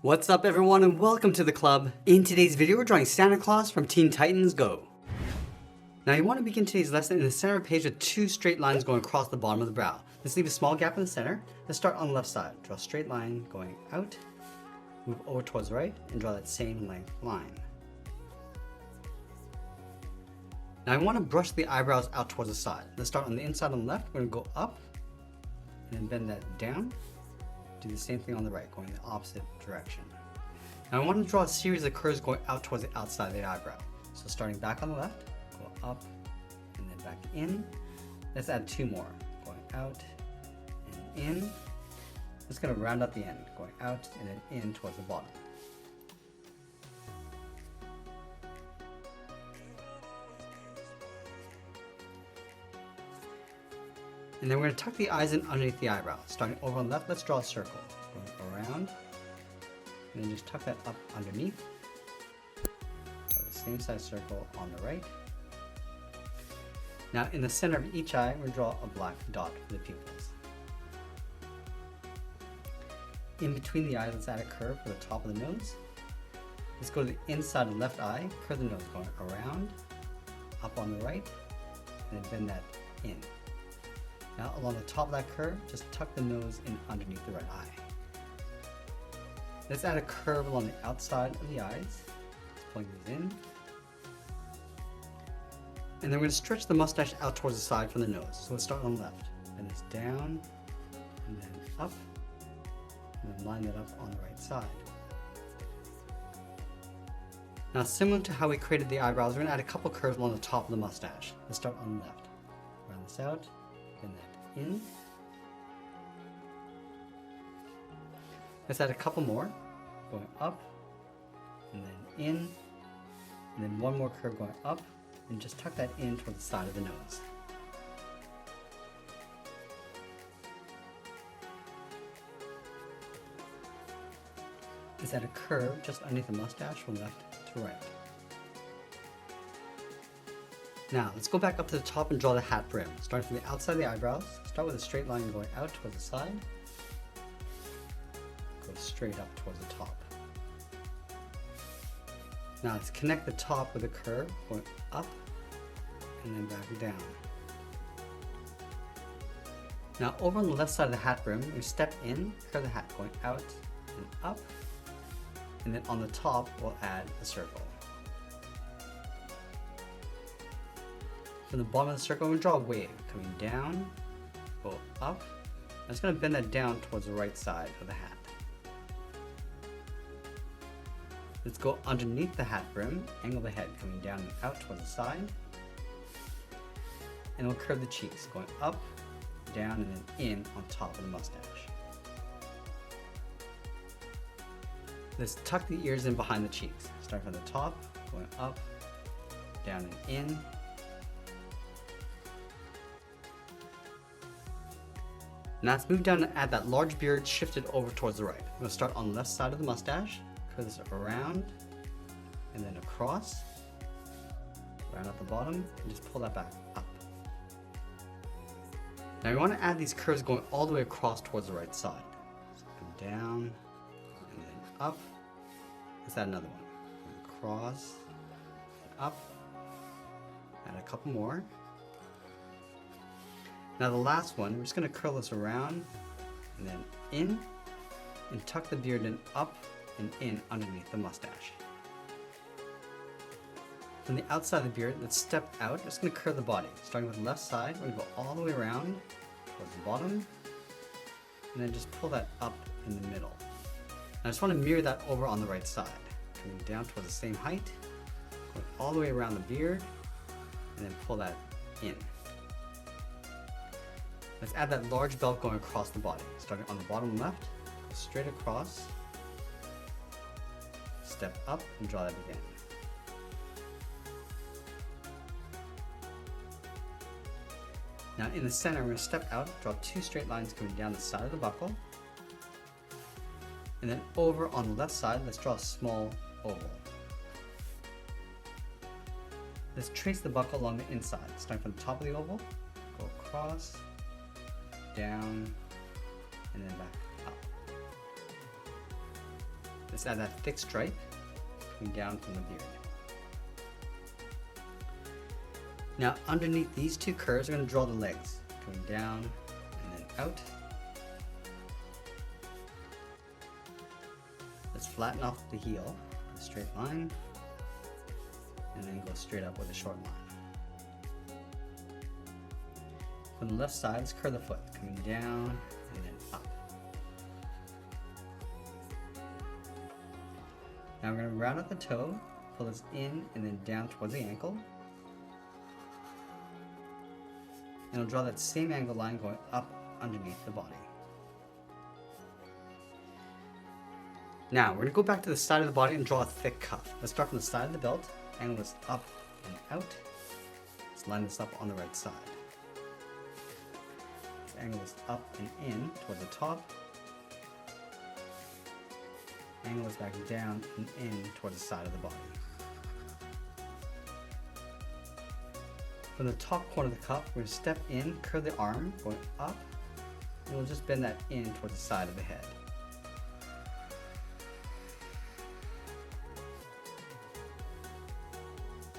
What's up everyone and welcome to the club. In today's video we're drawing Santa Claus from Teen Titans Go. Now you want to begin today's lesson in the center of the page with two straight lines going across the bottom of the brow. Let's leave a small gap in the center. Let's start on the left side. Draw a straight line going out, move over towards the right, and draw that same length line. Now I want to brush the eyebrows out towards the side. Let's start on the inside on the left. We're going to go up and then bend that down. Do the same thing on the right, going the opposite direction. Now I want to draw a series of curves going out towards the outside of the eyebrow. So starting back on the left, go up and then back in. Let's add two more, going out and in. Just going to round up the end, going out and then in towards the bottom. And then we're going to tuck the eyes in underneath the eyebrow. Starting over on the left, let's draw a circle. Going around, and then just tuck that up underneath. Draw the same size circle on the right. Now in the center of each eye, we're going to draw a black dot for the pupils. In between the eyes, let's add a curve for the top of the nose. Let's go to the inside of the left eye, curve the nose going around, up on the right, and then bend that in. Now along the top of that curve, just tuck the nose in underneath the right eye. Let's add a curve along the outside of the eyes. Let's plug these in. And then we're going to stretch the mustache out towards the side from the nose. So let's start on the left. Bend this down, and then up, and then line that up on the right side. Now similar to how we created the eyebrows, we're going to add a couple curves along the top of the mustache. Let's start on the left. Round this out. Bend that in. Let's add a couple more, going up and then in, and then one more curve going up, and just tuck that in towards the side of the nose. Let's add a curve just underneath the mustache from left to right. Now, let's go back up to the top and draw the hat brim. Starting from the outside of the eyebrows, start with a straight line going out towards the side. Go straight up towards the top. Now, let's connect the top with a curve going up and then back down. Now, over on the left side of the hat brim, we step in, curve the hat going out and up. And then on the top, we'll add a circle. From the bottom of the circle, we're going to draw a wave coming down, go up. I'm just going to bend that down towards the right side of the hat. Let's go underneath the hat brim, angle the head coming down and out towards the side. And we'll curve the cheeks, going up, down, and then in on top of the mustache. Let's tuck the ears in behind the cheeks. Starting from the top, going up, down and in. Now let's move down and add that large beard shifted over towards the right. I'm going to start on the left side of the mustache, curve this around, and then across, round at the bottom, and just pull that back up. Now we want to add these curves going all the way across towards the right side. So come down, and then up. Let's add another one. Across, up, add a couple more. Now the last one, we're just going to curl this around and then in and tuck the beard in up and in underneath the mustache. From the outside of the beard, let's step out. Just going to curve the body. Starting with the left side, we're going to go all the way around towards the bottom and then just pull that up in the middle. Now I just want to mirror that over on the right side. Coming down towards the same height, going all the way around the beard and then pull that in. Let's add that large belt going across the body. Starting on the bottom left, go straight across, step up and draw that again. Now in the center, we're going to step out, draw two straight lines coming down the side of the buckle. And then over on the left side, let's draw a small oval. Let's trace the buckle along the inside. Starting from the top of the oval, go across, down, and then back up. Let's add that thick stripe coming down from the beard. Now underneath these two curves, we're going to draw the legs, going down and then out. Let's flatten off the heel, a straight line, and then go straight up with a short line. From the left side, let's curve the foot, coming down and then up. Now we're going to round out the toe, pull this in and then down towards the ankle. And we'll draw that same angle line going up underneath the body. Now we're going to go back to the side of the body and draw a thick cuff. Let's start from the side of the belt, angle this up and out. Let's line this up on the right side. Let's angle this up and in towards the top. Angle this back down and in towards the side of the body. From the top corner of the cuff, we're going to step in, curve the arm, going up, and we'll just bend that in towards the side of the head.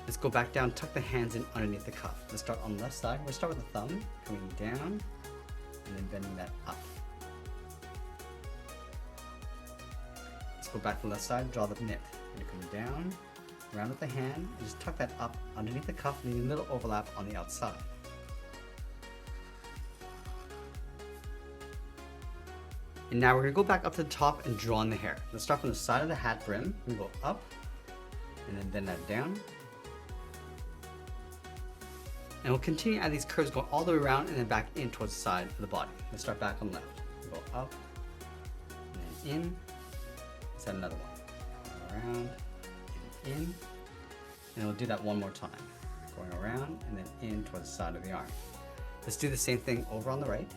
Let's go back down, tuck the hands in underneath the cuff. Let's start on the left side. We'll start with the thumb, coming down, and then bending that up. Let's go back to the left side, draw the knit. We're going to come down, round with the hand, and just tuck that up underneath the cuff, leaving a little overlap on the outside. And now we're going to go back up to the top and draw on the hair. Let's start from the side of the hat brim. We're going to go up, and then bend that down. And we'll continue to add these curves going all the way around and then back in towards the side of the body. Let's start back on the left. We'll go up, and then in. Let's add another one. Around, in, and we'll do that one more time, going around and then in towards the side of the arm. Let's do the same thing over on the right.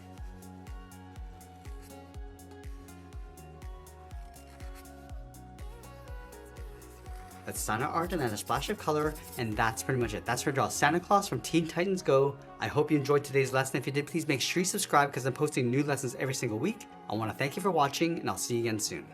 Let's sign our art and add a splash of color, and that's pretty much it. That's how to draw Santa Claus from Teen Titans Go. I hope you enjoyed today's lesson. If you did, please make sure you subscribe because I'm posting new lessons every single week. I want to thank you for watching, and I'll see you again soon.